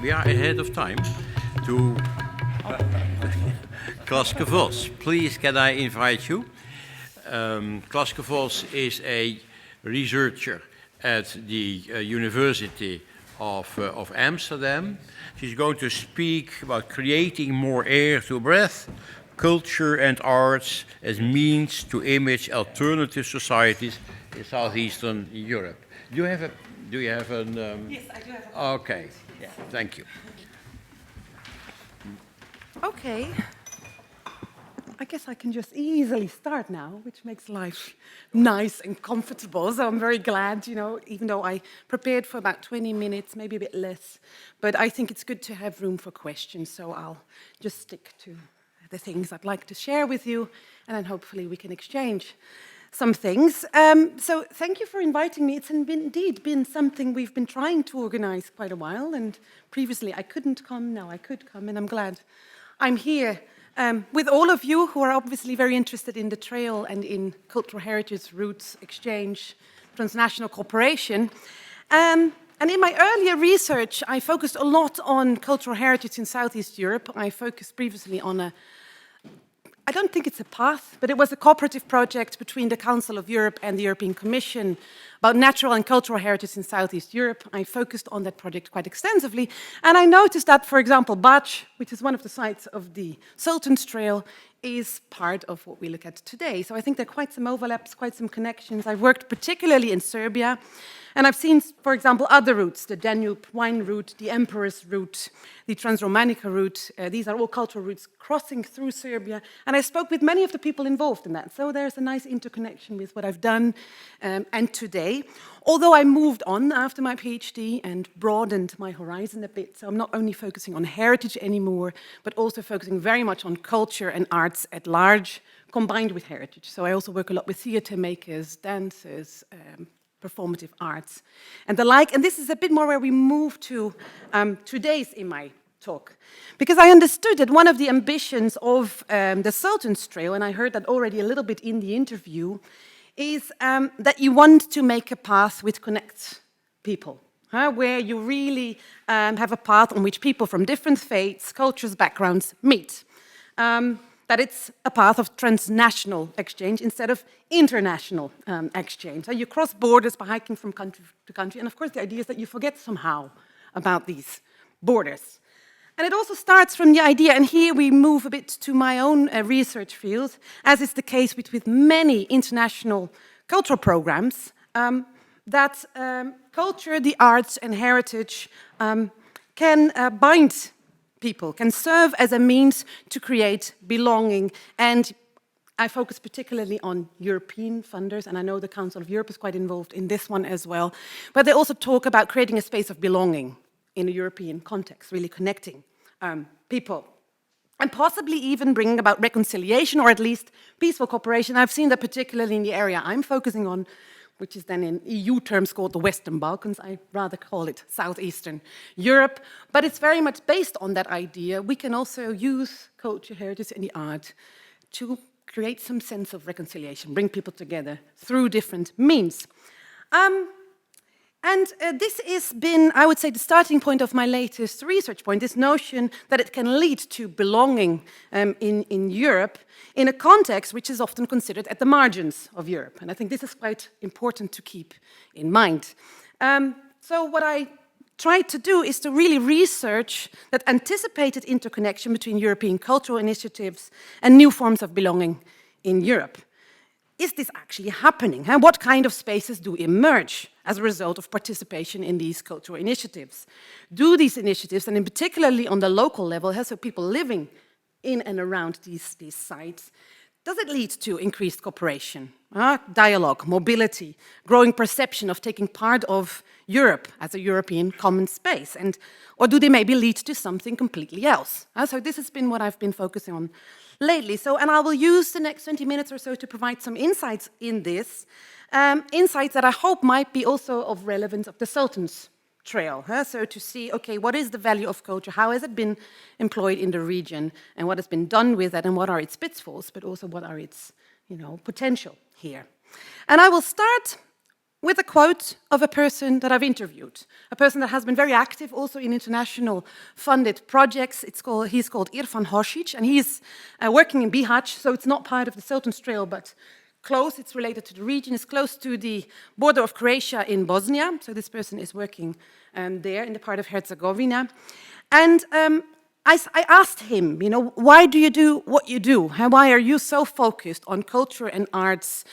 we are ahead of time, to Claske Vos. Please, can I invite you? Claske Vos is a researcher at the University of Amsterdam. She's going to speak about creating more air to breathe, culture and arts as means to image alternative societies in Southeastern Europe. Do you have an? Yes, I do have a. Okay, yeah, thank you. Okay. I guess I can just easily start now, which makes life nice and comfortable. So I'm very glad, even though I prepared for about 20 minutes, maybe a bit less. But I think it's good to have room for questions, so I'll just stick to the things I'd like to share with you, and then hopefully we can exchange some things. So thank you for inviting me. It's indeed been something we've been trying to organize quite a while, and previously I couldn't come, now I could come, and I'm glad I'm here with all of you who are obviously very interested in the trail and in cultural heritage, roots, exchange, transnational cooperation. And in my earlier research, I focused a lot on cultural heritage in Southeast Europe. I focused previously on I don't think it's a path, but it was a cooperative project between the Council of Europe and the European Commission about natural and cultural heritage in Southeast Europe. I focused on that project quite extensively, and I noticed that, for example, Waarts, which is one of the sites of the Sultanstrail, is part of what we look at today. So I think there are quite some overlaps, quite some connections. I've worked particularly in Serbia, and I've seen, for example, other routes, the Danube wine route, the Emperor's route, the Transromanica route. These are all cultural routes crossing through Serbia, and I spoke with many of the people involved in that. So there's a nice interconnection with what I've done and today. Although I moved on after my PhD and broadened my horizon a bit, so I'm not only focusing on heritage anymore, but also focusing very much on culture and arts at large, combined with heritage. So I also work a lot with theatre makers, dancers, performative arts, and the like. And this is a bit more where we move to today's in my talk. Because I understood that one of the ambitions of the Sultanstrail, and I heard that already a little bit in the interview, is that you want to make a path which connects people, where you really have a path on which people from different faiths, cultures, backgrounds meet. That it's a path of transnational exchange instead of international exchange. So you cross borders by hiking from country to country, and of course the idea is that you forget somehow about these borders. And it also starts from the idea, and here we move a bit to my own research field, as is the case with many international cultural programs, that culture, the arts and heritage can bind people, can serve as a means to create belonging. And I focus particularly on European funders, and I know the Council of Europe is quite involved in this one as well, but they also talk about creating a space of belonging in a European context, really connecting people, and possibly even bringing about reconciliation or at least peaceful cooperation. I've seen that particularly in the area I'm focusing on, which is then in EU terms called the Western Balkans. I rather call it Southeastern Europe, but it's very much based on that idea. We can also use culture, heritage, and the art to create some sense of reconciliation, bring people together through different means. This has been, I would say, the starting point of my latest research point, this notion that it can lead to belonging in Europe in a context which is often considered at the margins of Europe. And I think this is quite important to keep in mind. So what I tried to do is to really research that anticipated interconnection between European cultural initiatives and new forms of belonging in Europe. Is this actually happening? What kind of spaces do emerge as a result of participation in these cultural initiatives? Do these initiatives, and in particularly on the local level, so people living in and around these sites, does it lead to increased cooperation, dialogue, mobility, growing perception of taking part of Europe as a European common space? Or do they maybe lead to something completely else? So this has been what I've been focusing on lately. And I will use the next 20 minutes or so to provide some insights in this, insights that I hope might be also of relevance of the Sultans Trail. So to see, okay, what is the value of culture? How has it been employed in the region? And what has been done with it? And what are its pitfalls? But also what are its, potential here? And I will start with a quote of a person that I've interviewed, a person that has been very active also in international funded projects. He's called Irfan Hosic, and he's working in Bihać, so it's not part of the Sultanstrail, but close. It's related to the region. It's close to the border of Croatia in Bosnia, so this person is working there in the part of Herzegovina. And I asked him, why do you do what you do? Why are you so focused on culture and arts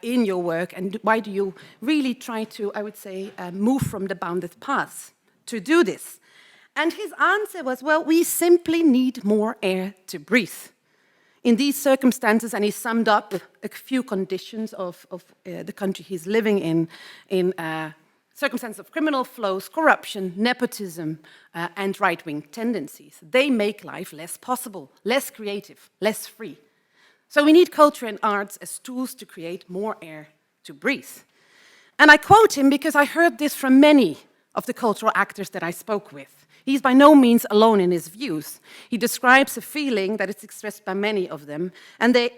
in your work? And why do you really try to, I would say, move from the bounded paths to do this? And his answer was, well, we simply need more air to breathe. In these circumstances, and he summed up a few conditions of the country he's living in circumstances of criminal flows, corruption, nepotism, and right-wing tendencies. They make life less possible, less creative, less free. So we need culture and arts as tools to create more air to breathe. And I quote him because I heard this from many of the cultural actors that I spoke with. He's by no means alone in his views. He describes a feeling that is expressed by many of them, and they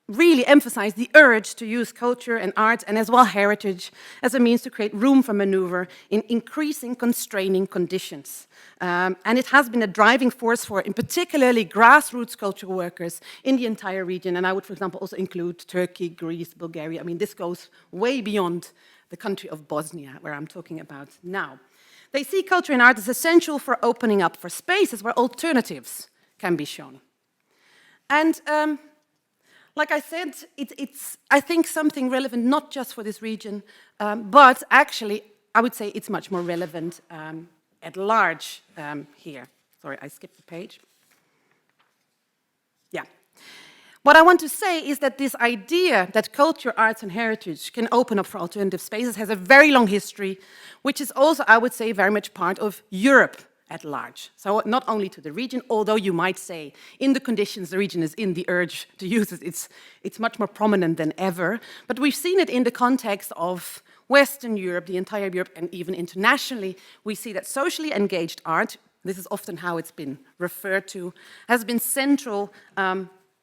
really emphasize the urge to use culture and art and as well heritage as a means to create room for maneuver in increasing constraining conditions. And it has been a driving force for, in particularly, grassroots cultural workers in the entire region. And I would, for example, also include Turkey, Greece, Bulgaria. I mean, this goes way beyond the country of Bosnia, where I'm talking about now. They see culture and art as essential for opening up for spaces where alternatives can be shown. And like I said, it's, I think, something relevant not just for this region, but actually, I would say it's much more relevant at large here. Sorry, I skipped the page. Yeah. What I want to say is that this idea that culture, arts, and heritage can open up for alternative spaces has a very long history, which is also, I would say, very much part of Europe at large. So not only to the region, although you might say in the conditions the region is in, the urge to use it, it's much more prominent than ever. But we've seen it in the context of Western Europe, the entire Europe, and even internationally. We see that socially engaged art, this is often how it's been referred to, has been central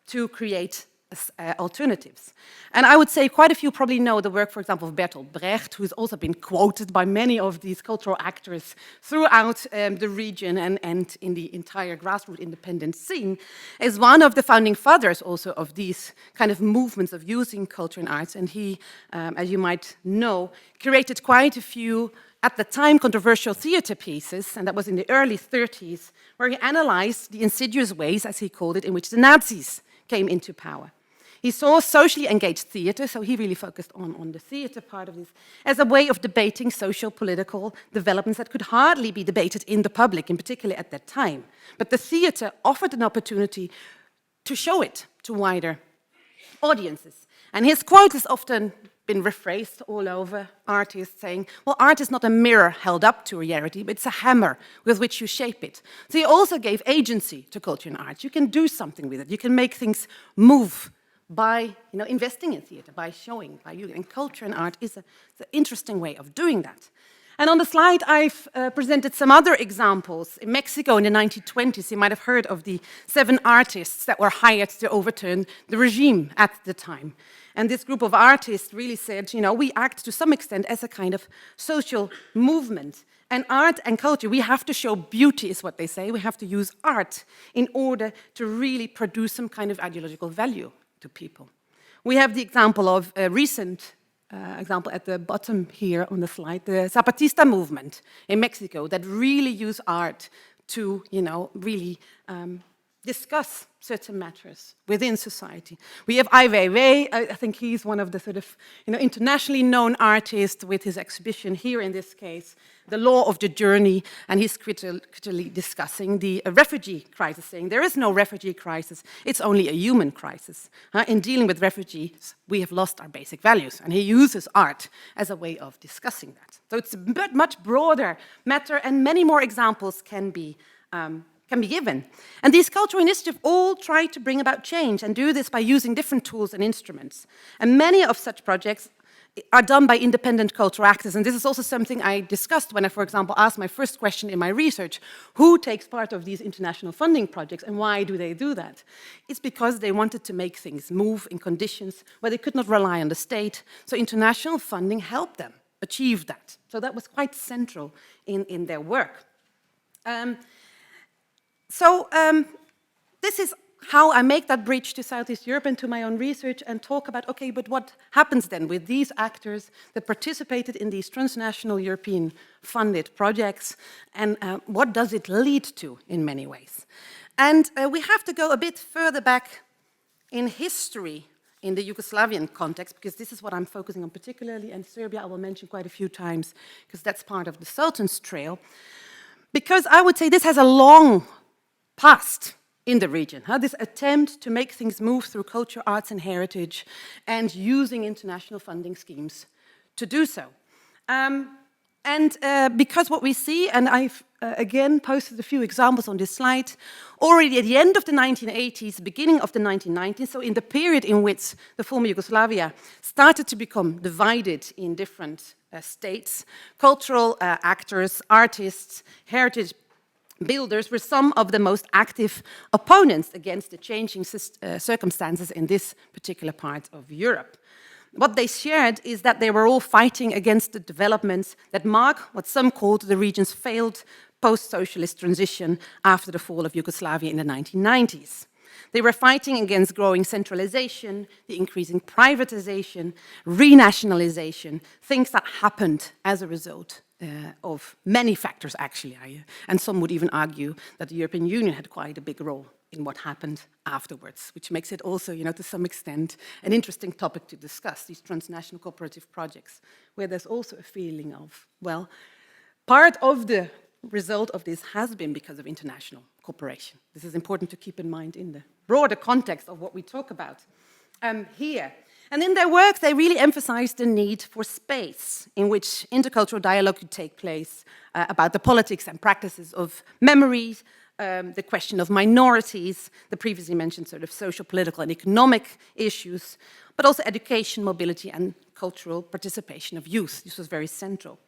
to create alternatives. And I would say quite a few probably know the work, for example, of Bertolt Brecht, who's also been quoted by many of these cultural actors throughout the region and in the entire grassroots independent scene, as one of the founding fathers also of these kind of movements of using culture and arts. And he, as you might know, curated quite a few, at the time, controversial theater pieces, and that was in the early 30s, where he analyzed the insidious ways, as he called it, in which the Nazis came into power. He saw socially engaged theater, so he really focused on the theater part of this, as a way of debating social, political developments that could hardly be debated in the public, in particular at that time. But the theater offered an opportunity to show it to wider audiences. And his quote has often been rephrased all over artists, saying, well, art is not a mirror held up to reality, but it's a hammer with which you shape it. So he also gave agency to culture and art. You can do something with it. You can make things move by investing in theater, by showing, by using. And culture and art is an interesting way of doing that. And on the slide, I've presented some other examples. In Mexico in the 1920s, you might have heard of the 7 artists that were hired to overturn the regime at the time. And this group of artists really said, we act to some extent as a kind of social movement. And art and culture, we have to show beauty, is what they say. We have to use art in order to really produce some kind of ideological value to people. We have the example of a recent example at the bottom here on the slide, the Zapatista movement in Mexico that really use art to, really discuss certain matters within society. We have Ai Weiwei. I think he's one of the sort of internationally known artists with his exhibition here in this case, The Law of the Journey, and he's critically discussing the refugee crisis, saying there is no refugee crisis, it's only a human crisis. In dealing with refugees, we have lost our basic values, and he uses art as a way of discussing that. So it's a much broader matter, and many more examples can be given. And these cultural initiatives all try to bring about change and do this by using different tools and instruments. And many of such projects are done by independent cultural actors. And this is also something I discussed when I, for example, asked my first question in my research: who takes part of these international funding projects and why do they do that? It's because they wanted to make things move in conditions where they could not rely on the state. So international funding helped them achieve that. So that was quite central in their work. This is how I make that bridge to Southeast Europe and to my own research and talk about, okay, but what happens then with these actors that participated in these transnational European funded projects, and what does it lead to in many ways? And we have to go a bit further back in history in the Yugoslavian context, because this is what I'm focusing on particularly, and Serbia I will mention quite a few times, because that's part of the Sultanstrail. Because I would say this has a long past in the region, this attempt to make things move through culture, arts, and heritage, and using international funding schemes to do so. Because what we see, and I've again posted a few examples on this slide, already at the end of the 1980s, beginning of the 1990s, so in the period in which the former Yugoslavia started to become divided in different states, cultural actors, artists, heritage builders were some of the most active opponents against the changing circumstances in this particular part of Europe. What they shared is that they were all fighting against the developments that mark what some called the region's failed post-socialist transition after the fall of Yugoslavia in the 1990s. They were fighting against growing centralization, the increasing privatization, renationalization, things that happened as a result of many factors, actually. And some would even argue that the European Union had quite a big role in what happened afterwards, which makes it also, to some extent, an interesting topic to discuss, these transnational cooperative projects, where there's also a feeling of, well, part of the result of this has been because of international cooperation. This is important to keep in mind in the broader context of what we talk about here. And in their work, they really emphasized the need for space in which intercultural dialogue could take place about the politics and practices of memory, the question of minorities, the previously mentioned sort of social, political, and economic issues, but also education, mobility, and cultural participation of youth. This was very central.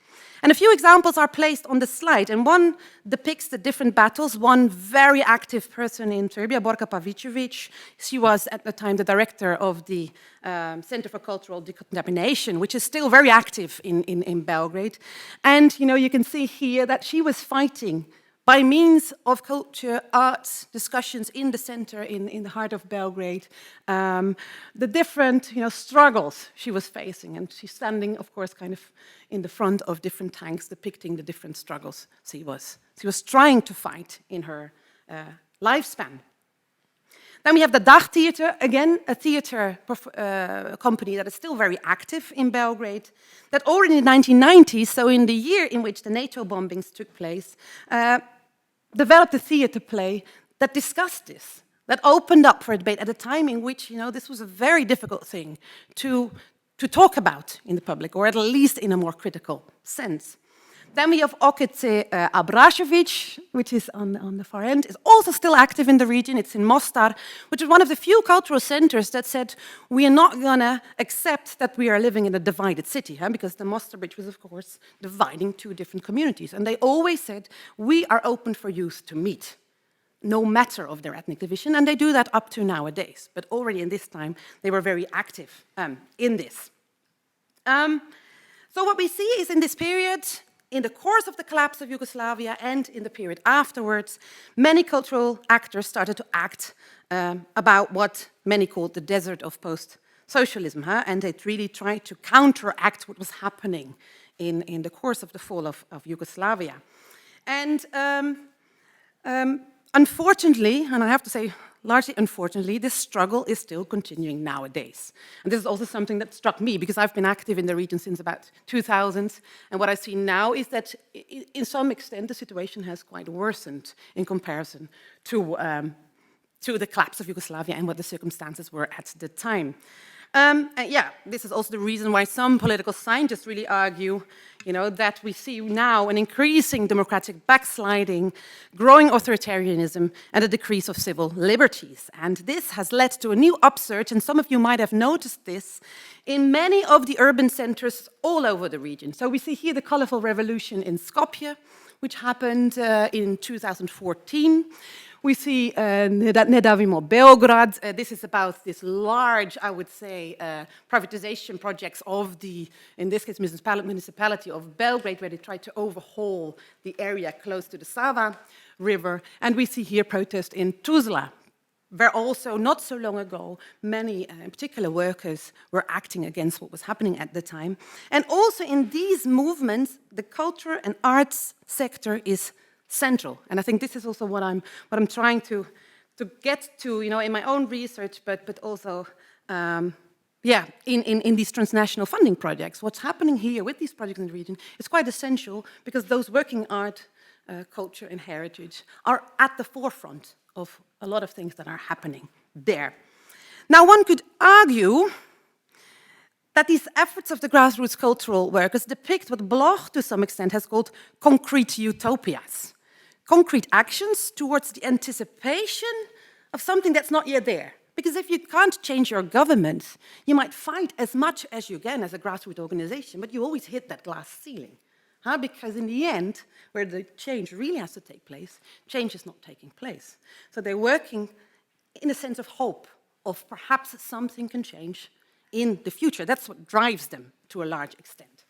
And a few examples are placed on the slide, and one depicts the different battles. One very active person in Serbia, Borka Pavicevic, she was at the time the director of the Center for Cultural Decontamination, which is still very active in Belgrade. And you can see here that she was fighting by means of culture, arts, discussions in the center, in the heart of Belgrade, the different struggles she was facing. And she's standing, of course, kind of in the front of different tanks depicting the different struggles she was trying to fight in her lifespan. Then we have the Dag Theater, again, a theater company that is still very active in Belgrade, that already in the 1990s, so in the year in which the NATO bombings took place, developed a theater play that discussed this, that opened up for debate at a time in which, this was a very difficult thing to talk about in the public, or at least in a more critical sense. Then we have Okice Abrašević, which is on the far end, is also still active in the region. It's in Mostar, which is one of the few cultural centers that said, we are not going to accept that we are living in a divided city, because the Mostar Bridge was, of course, dividing two different communities. And they always said, we are open for youth to meet, no matter of their ethnic division. And they do that up to nowadays. But already in this time, they were very active in this. So what we see is in this period, in the course of the collapse of Yugoslavia and in the period afterwards, many cultural actors started to act about what many called the desert of post-socialism, and they really tried to counteract what was happening in the course of the fall of Yugoslavia. And unfortunately, and I have to say largely unfortunately, this struggle is still continuing nowadays. And this is also something that struck me, because I've been active in the region since about 2000, and what I see now is that, in some extent, the situation has quite worsened in comparison to the collapse of Yugoslavia and what the circumstances were at the time. This is also the reason why some political scientists really argue, that we see now an increasing democratic backsliding, growing authoritarianism, and a decrease of civil liberties. And this has led to a new upsurge, and some of you might have noticed this, in many of the urban centers all over the region. So we see here the colorful revolution in Skopje, which happened in 2014. We see Nedavimo Beograd. This is about this large, I would say, privatization projects of the, in this case, municipality of Belgrade, where they tried to overhaul the area close to the Sava River. And we see here protest in Tuzla, where also not so long ago, many, in particular workers, were acting against what was happening at the time. And also in these movements, the culture and arts sector is central. And I think this is also what I'm trying to get to, in my own research, but also, in these transnational funding projects. What's happening here with these projects in the region is quite essential, because those working art, culture, and heritage are at the forefront of a lot of things that are happening there. Now, one could argue that these efforts of the grassroots cultural workers depict what Bloch, to some extent, has called concrete utopias. Concrete actions towards the anticipation of something that's not yet there. Because if you can't change your government, you might fight as much as you can as a grassroots organization, but you always hit that glass ceiling. Because in the end, where the change really has to take place, change is not taking place. So they're working in a sense of hope, of perhaps something can change in the future. That's what drives them to a large extent.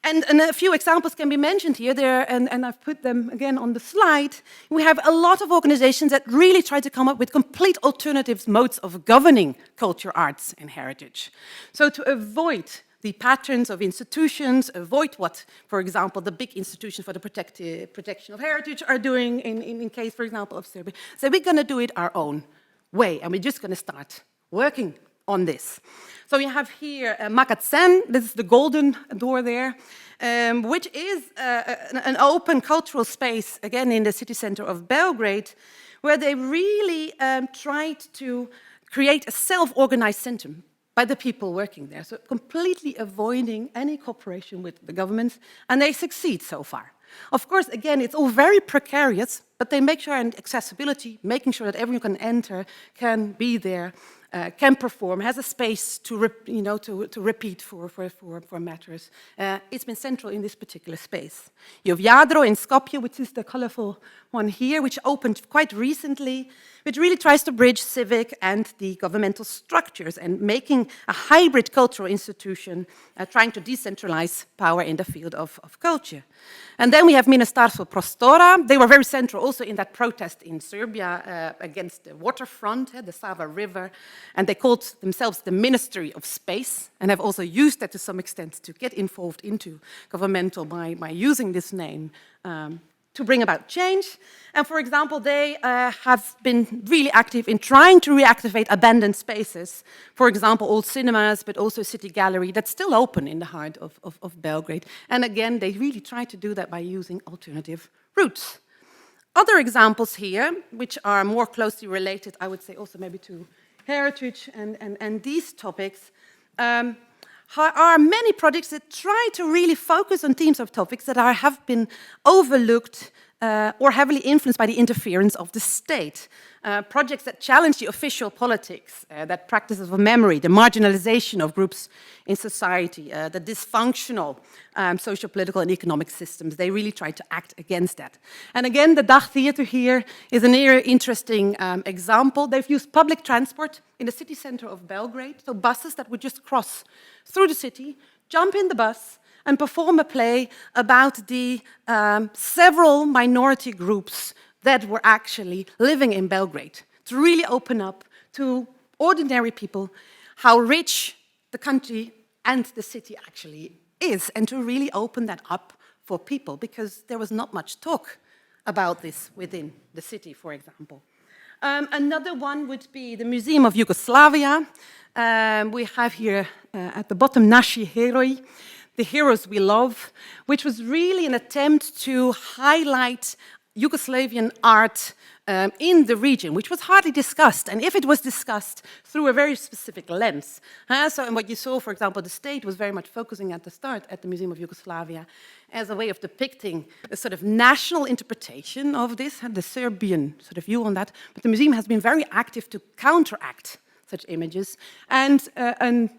And a few examples can be mentioned here, and I've put them again on the slide. We have a lot of organizations that really try to come up with complete alternative modes of governing culture, arts, and heritage. So to avoid the patterns of institutions, avoid what, for example, the big institutions for the protection of heritage are doing in case, for example, of Serbia. So we're going to do it our own way, and we're just going to start working on this. So you have here Makacen, this is the golden door there, which is an open cultural space, again, in the city center of Belgrade, where they really tried to create a self-organized center by the people working there, so completely avoiding any cooperation with the government, and they succeed so far. Of course, again, it's all very precarious, but they make sure and accessibility, making sure that everyone can enter, can be there, can perform, has a space to repeat for matters. It's been central in this particular space. You have Jadro in Skopje, which is the colorful one here, which opened quite recently, which really tries to bridge civic and the governmental structures and making a hybrid cultural institution, trying to decentralize power in the field of culture. And then we have Ministarstvo Prostora. They were very central also in that protest in Serbia against the waterfront, the Sava River, and they called themselves the Ministry of Space, and have also used that to some extent to get involved into governmental by using this name to bring about change. And for example, they have been really active in trying to reactivate abandoned spaces. For example, old cinemas, but also a city gallery that's still open in the heart of Belgrade. And again, they really try to do that by using alternative routes. Other examples here, which are more closely related, I would say also maybe to heritage and these topics, are many projects that try to really focus on themes of topics that have been overlooked or heavily influenced by the interference of the state. Projects that challenge the official politics, that practices of memory, the marginalization of groups in society, the dysfunctional social, political, and economic systems. They really try to act against that. And again, the Dag Theater here is an interesting example. They've used public transport in the city center of Belgrade, so buses that would just cross through the city, jump in the bus, and perform a play about the several minority groups that were actually living in Belgrade, to really open up to ordinary people how rich the country and the city actually is, and to really open that up for people, because there was not much talk about this within the city, for example. Another one would be the Museum of Yugoslavia. We have here at the bottom Naši Heroi, the heroes we love, which was really an attempt to highlight Yugoslavian art in the region, which was hardly discussed, and if it was discussed through a very specific lens. And what you saw, for example, the state was very much focusing at the start at the Museum of Yugoslavia as a way of depicting a sort of national interpretation of this, and the Serbian sort of view on that, but the museum has been very active to counteract such images, and an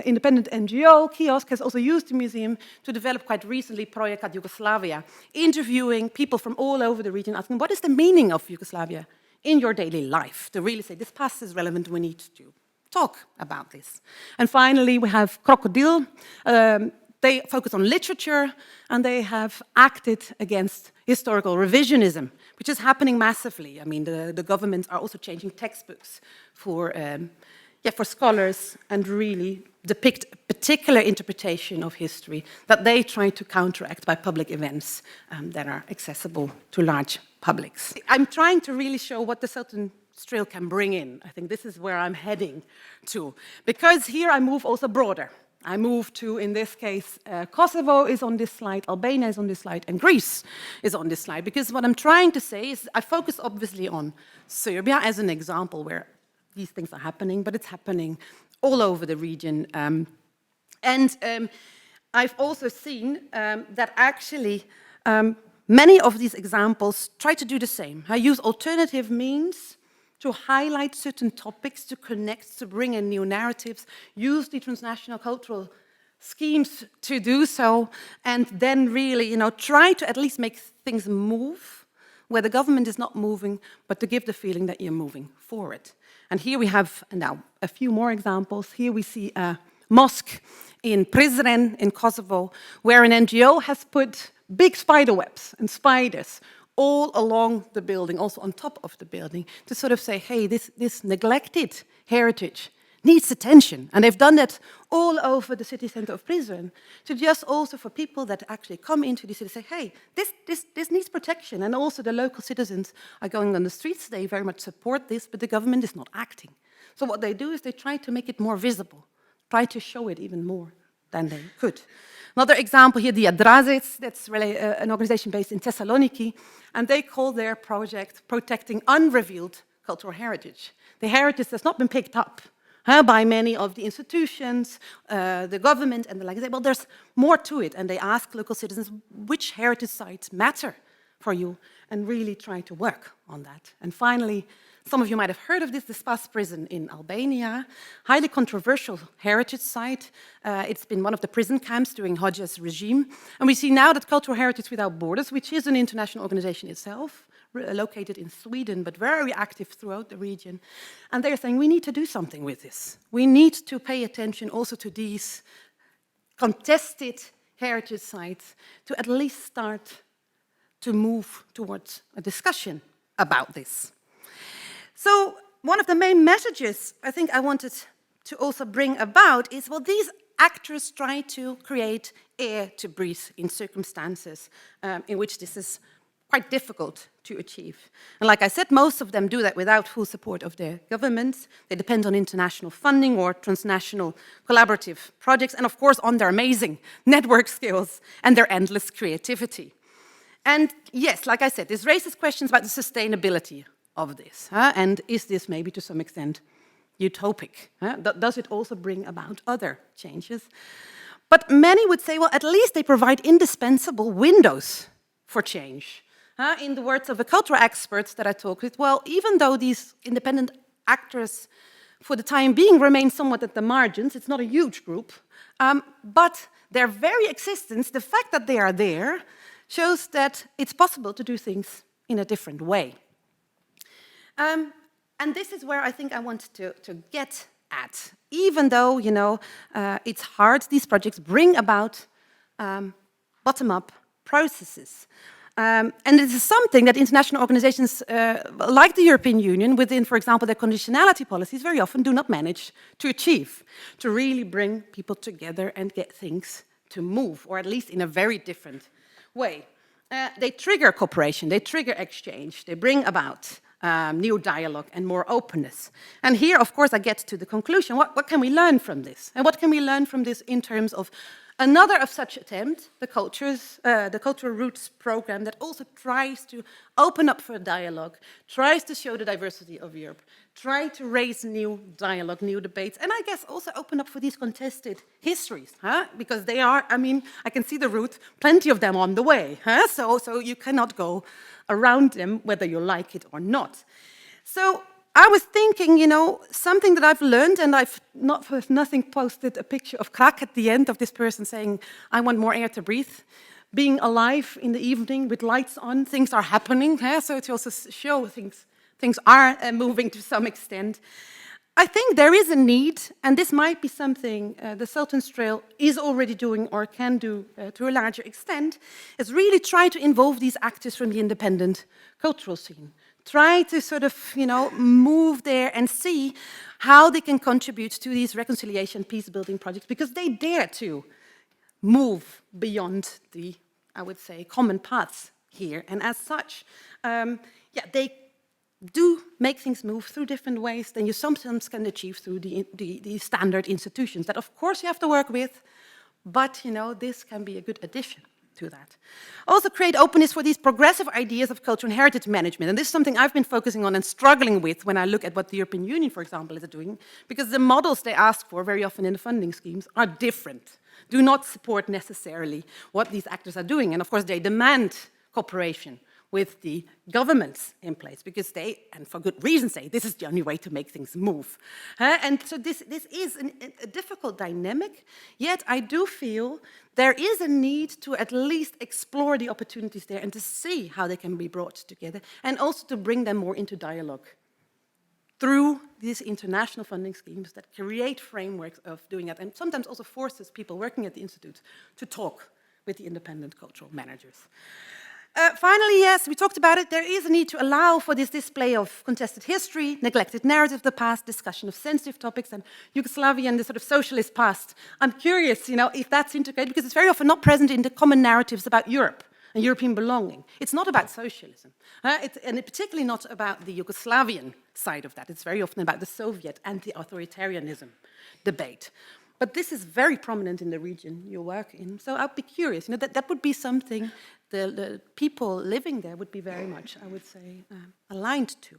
independent NGO, Kiosk, has also used the museum to develop quite recently Projekat Yugoslavia, interviewing people from all over the region, asking what is the meaning of Yugoslavia in your daily life, to really say this past is relevant, we need to talk about this. And finally, we have Crocodile. They focus on literature, and they have acted against historical revisionism, which is happening massively. I mean, the governments are also changing textbooks for scholars and really depict a particular interpretation of history that they try to counteract by public events that are accessible to large publics. I'm trying to really show what the Sultanstrail can bring in. I think this is where I'm heading to, because here I move also broader. I move to, in this case, Kosovo is on this slide, Albania is on this slide, and Greece is on this slide, because what I'm trying to say is I focus obviously on Serbia as an example where these things are happening, but it's happening all over the region. I've also seen that actually many of these examples try to do the same. I use alternative means to highlight certain topics, to connect, to bring in new narratives, use the transnational cultural schemes to do so, and then really, try to at least make things move where the government is not moving, but to give the feeling that you're moving forward. And here we have now a few more examples. Here we see a mosque in Prizren in Kosovo, where an NGO has put big spider webs and spiders all along the building, also on top of the building, to sort of say, hey, this neglected heritage needs attention. And they've done that all over the city center of Prizren, to just also for people that actually come into the city say, hey, this needs protection. And also the local citizens are going on the streets, they very much support this, but the government is not acting. So what they do is they try to make it more visible, try to show it even more than they could. Another example here, the Adrazes, that's really an organization based in Thessaloniki, and they call their project Protecting Unrevealed Cultural Heritage. The heritage that's not been picked up by many of the institutions, the government, and the like. Well, there's more to it, and they ask local citizens which heritage sites matter for you, and really try to work on that. And finally, some of you might have heard of this, the Spas prison in Albania, highly controversial heritage site. It's been one of the prison camps during Hodja's regime. And we see now that Cultural Heritage Without Borders, which is an international organization itself, located in Sweden, but very active throughout the region. And they're saying, we need to do something with this. We need to pay attention also to these contested heritage sites to at least start to move towards a discussion about this. So one of the main messages I think I wanted to also bring about is, well, these actors try to create air to breathe in circumstances in which this is quite difficult to achieve. And like I said, most of them do that without full support of their governments. They depend on international funding or transnational collaborative projects, and of course on their amazing network skills and their endless creativity. And yes, like I said, this raises questions about the sustainability of this. And is this maybe to some extent utopic? Does it also bring about other changes? But many would say, well, at least they provide indispensable windows for change. In the words of the cultural experts that I talked with, well, even though these independent actors for the time being remain somewhat at the margins, it's not a huge group, but their very existence, the fact that they are there, shows that it's possible to do things in a different way. And this is where I think I want to get at. Even though, it's hard, these projects bring about bottom-up processes. And this is something that international organizations like the European Union, within, for example, their conditionality policies, very often do not manage to achieve, to really bring people together and get things to move, or at least in a very different way. They trigger cooperation, they trigger exchange, they bring about new dialogue and more openness. And here, of course, I get to the conclusion, what can we learn from this? And what can we learn from this in terms of Another of such attempts, the Cultural Roots program, that also tries to open up for dialogue, tries to show the diversity of Europe, try to raise new dialogue, new debates, and I guess also open up for these contested histories, because they are, I mean, I can see the route, plenty of them on the way, so you cannot go around them whether you like it or not. So I was thinking, you know, something that I've learned, and I've not for nothing posted a picture of Krak at the end of this person saying, I want more air to breathe. Being alive in the evening with lights on, things are happening, so to also show things are moving to some extent. I think there is a need, and this might be something the Sultanstrail is already doing or can do to a larger extent, is really try to involve these actors from the independent cultural scene. Try to sort of, you know, move there and see how they can contribute to these reconciliation, peace-building projects, because they dare to move beyond the, I would say, common paths here. And as such, they do make things move through different ways than you sometimes can achieve through the standard institutions that, of course, you have to work with, but, you know, this can be a good addition to that. Also create openness for these progressive ideas of culture and heritage management. And this is something I've been focusing on and struggling with when I look at what the European Union, for example, is doing, because the models they ask for very often in the funding schemes are different, do not support necessarily what these actors are doing. And of course, they demand cooperation with the governments in place, because they, and for good reason, say this is the only way to make things move. And so this is a difficult dynamic, yet I do feel there is a need to at least explore the opportunities there and to see how they can be brought together, and also to bring them more into dialogue through these international funding schemes that create frameworks of doing that, and sometimes also forces people working at the Institute to talk with the independent cultural managers. Finally, yes, we talked about it, there is a need to allow for this display of contested history, neglected narrative of the past, discussion of sensitive topics, and Yugoslavia and the sort of socialist past. I'm curious, you know, if that's integrated, because it's very often not present in the common narratives about Europe and European belonging. It's not about socialism, and particularly not about the Yugoslavian side of that. It's very often about the Soviet anti-authoritarianism debate. But this is very prominent in the region you work in, so I'd be curious. You know, that would be something the people living there would be very much, I would say, aligned to.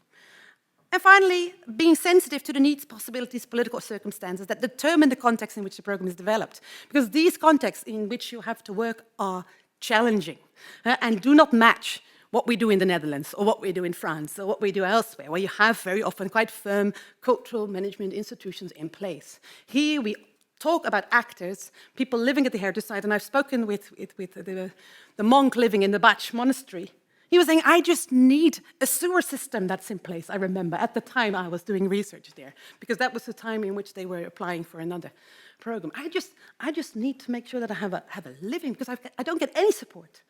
And finally, being sensitive to the needs, possibilities, political circumstances that determine the context in which the program is developed. Because these contexts in which you have to work are challenging and do not match what we do in the Netherlands or what we do in France or what we do elsewhere, where you have very often quite firm cultural management institutions in place. Here we talk about actors, people living at the heritage site, and I've spoken with the monk living in the Bach monastery. He was saying, I just need a sewer system that's in place. I remember at the time I was doing research there, because that was the time in which they were applying for another program. I just need to make sure that I have a living, because I don't get any support.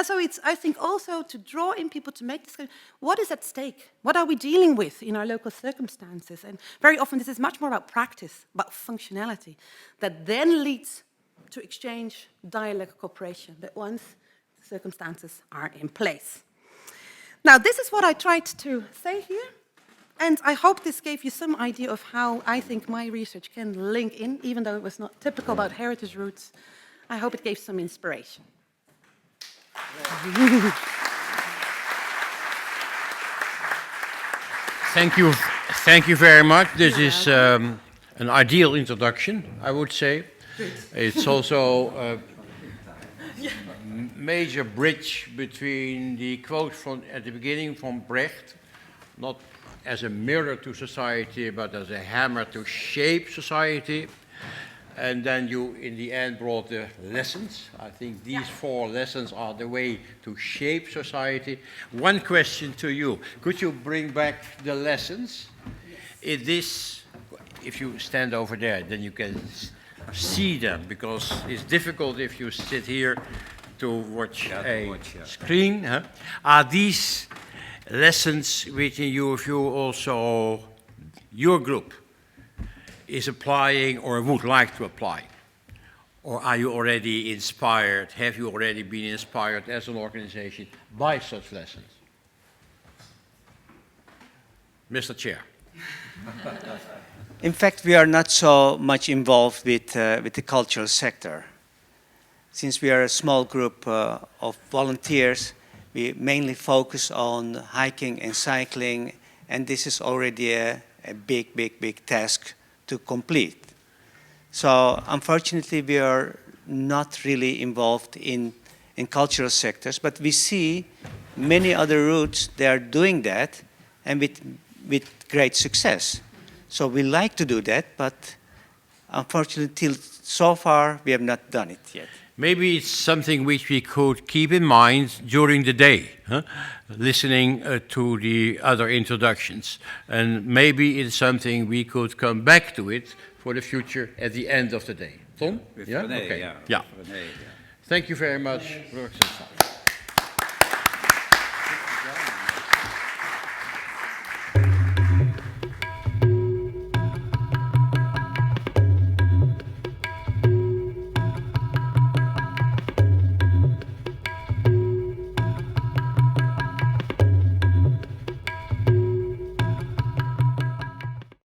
So it's, I think, also to draw in people to make this, what is at stake? What are we dealing with in our local circumstances? And very often this is much more about practice, about functionality, that then leads to exchange, dialogue, cooperation, that once the circumstances are in place. Now, this is what I tried to say here, and I hope this gave you some idea of how I think my research can link in, even though it was not typical about heritage roots. I hope it gave some inspiration. Thank you very much. This is an ideal introduction, I would say. It's also a major bridge between the quote from at the beginning from Brecht, not as a mirror to society, but as a hammer to shape society. And then you, in the end, brought the lessons. I think these 4 lessons are the way to shape society. One question to you. Could you bring back the lessons? Yes. If you stand over there, then you can see them, because it's difficult if you sit here to watch a screen. Huh? Are these lessons which in your view also your group is applying or would like to apply? Or are you already inspired, have you already been inspired as an organization by such lessons? Mr. Chair. In fact, we are not so much involved with the cultural sector. since we are a small group of volunteers, we mainly focus on hiking and cycling, and this is already a big task to complete. So unfortunately, we are not really involved in cultural sectors, but we see many other routes, they are doing that, and with great success. So we like to do that, but unfortunately, till so far, we have not done it yet. Maybe it's something which we could keep in mind during the day, huh? Listening to the other introductions. And maybe it's something we could come back to it for the future at the end of the day. Tom? With Yeah? René, Okay. yeah. Yeah. René, yeah. Thank you very much.